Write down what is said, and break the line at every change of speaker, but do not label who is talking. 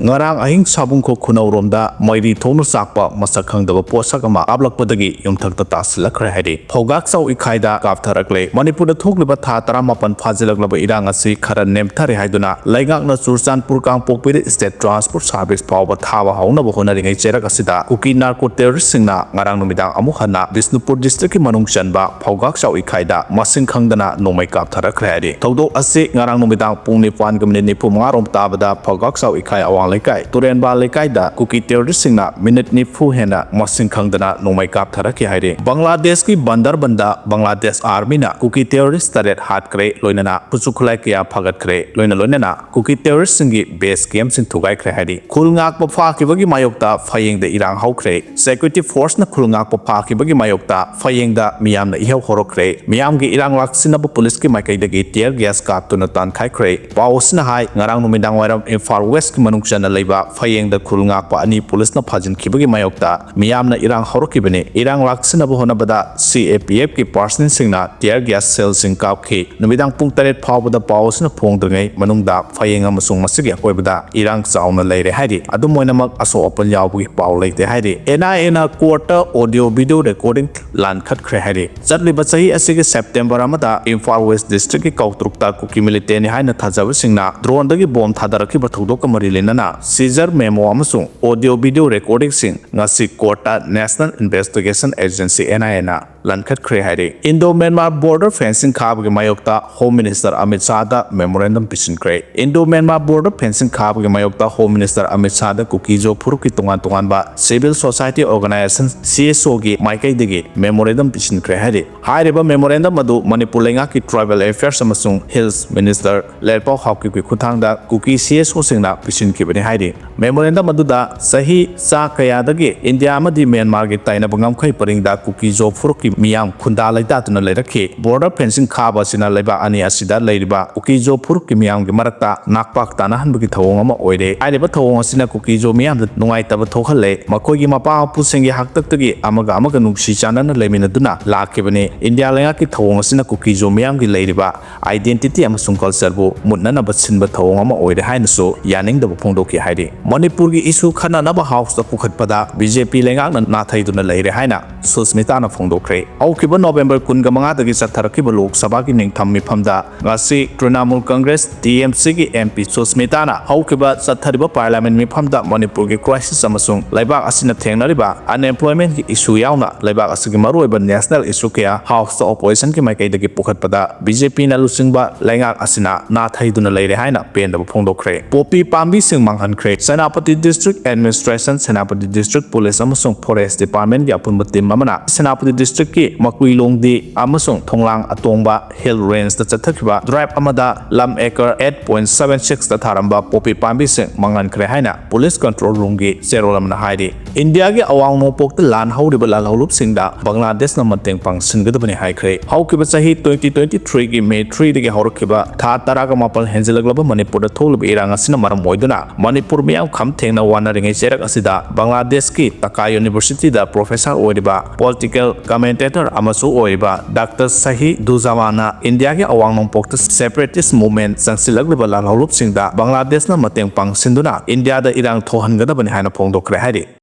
ngarang ahing Sabungkhok khunawromda mairi thongna sakpa masak khangdba posak ama ablakpadagi yumthakta Kapsilakhre haidi phogak sau ikhaida kaptharakle Manipur da thokliba tha 18 phajilaklaba irang asi khara nemthare haiduna laigakna Churchanpur kangpokpiri state transport service pawba thawa haunaba honaringai cherak asida Kuki narco terrorist singna ngarang numidang amuk hana Bisnupur district ki manung chanba phogak sau ikhaida masing khangdana nomai kaptharakre haidi thodok asi ngarang numidang pung 9:45 rom tabada phogak sau ikhai awang laikai turenba laikai da Kuki terrorist singna minute nifu hena masing khangdana nomai kaptharaki haidi Bangladesh ki Bandarbanda Bangladesh army na Kuki terrorist taret Hatkhre loinana puchukhulai kya phagatkre loinana Kuki terrorist singi base camp sing thugai khre haidi khulngak pa phakibagi mayokta phayeng da irang haukhre security force na khulngak pa phakibagi mayokta phayeng da miyam na ihau horokre miyam gi irang laksina ba police ki maikai da gi tear gas ka tuna tan khai khre pawsna hai ngarang numidang wairam Far West ki manungchana leiba phayeng da khulngak pa ani police na phajin khibagi mayokta miyam na irang horokibani irang laksina ba honabada CAPF ki personnel singna tear gas cell sing kapki numidang pung taret phawbada pawsna phongdrangai manungda phayeng amasung masigi akoibada irang chauna leire haidi adu moinamak aso open yawbugi paw leite haidi NIA na quarter audio video recording lan khatkhre haidi chatliba chahi asigi September amada Far West district ki kautrukta Kuki military ni haina thajabu singna drone dagi bom thadarakhi ba thodok mari lenana seizure memo amasung audio video recording sing ngasi quarter National Investigation Agency NIA na Lankhatkhre haidi Indo-Myanmar border fencing khabgi mayokta Home Minister Amit Shah da memorandum pisinkre Indo-Myanmar border fencing khabgi mayokta Home Minister Amit Shah da Kuki jo phuruk ki tongan ba civil society organization CSO gi maikai digi memorandum pisinkre haidi hairiba memorandum adu Manipur lenga ki tribal affairs amasung hills minister Lerpaw Hawki ki khuthang da Kuki CSO singna pisinkibani haidi memorandum adu da sahi sa kaya dagi India amadi Myanmar gi taina bangam khai paring da Kuki jo phuruk ki miyam khunda laita tuna lerakhi border fencing khaba sina leiba ani asida leiriba Kuki jo phuruk ki miyam gi marakta nakpak tana hanbagi thawong ama oire airiba thawong asina Kuki jo miyam da nungai taba thokhale makoi gi mapa pusengi haktak tagi amaga nungsi chanana lemina duna lakibani India lenga ki thawong asina Kuki jo miyam gi leiriba identity amasung culture bu mutnana batsinba thawong ama oire haina so yaning da phongdoki haidi Manipur gi issue khana naba house da pukhatpada BJP lenga na thai duna leire haina Susmita na phongdokre Aukiba November 15 dagi chatharakhiba Lok Sabha ki ningtham mifamda ngasi Trinamool Congress TMC ki MP Susmita na aukiba chathariba parliament mifamda Manipur ki crisis amasung laibak asina thengnariba unemployment ki issue yauna laibak asigi maruiba national issue kya house opposition ki maikai dagi pukhatpada BJP na lusingba laingak asina na thaiduna leire haina pendaba phongdokre popi pambi sing manghankhre Senapati District Administration Senapati District Police amasung Forest Department ki apunba team amana Senapati District ki Makuilongdi amasung Thonglang Atongba Hill Range da chathakiba drive amada lam acre 8.76 da tharamba popi pambi sing mangankhre haina police control room gi cherolamna haidi India gi awang nopok ta lan hauriba lan holup singda Bangladesh na mateng pang singadabani haikhre haukiba chahi 2023 gi May 3 dagi haurakhiba tha taraga mapal henjilaglaba Manipur da tholba irang asina maram moiduna Manipur miyam kham thengna wanaringai cherak asida Bangladesh ki Taka University da professor oiriba political commentator amasu oiba Dr. Sahi Duzamana India ki awang nongpok ta separatist movement sangsilagliba lan holup singda Bangladesh na mateng pang sinduna India da irang thohangadabani haina phongdokre haidi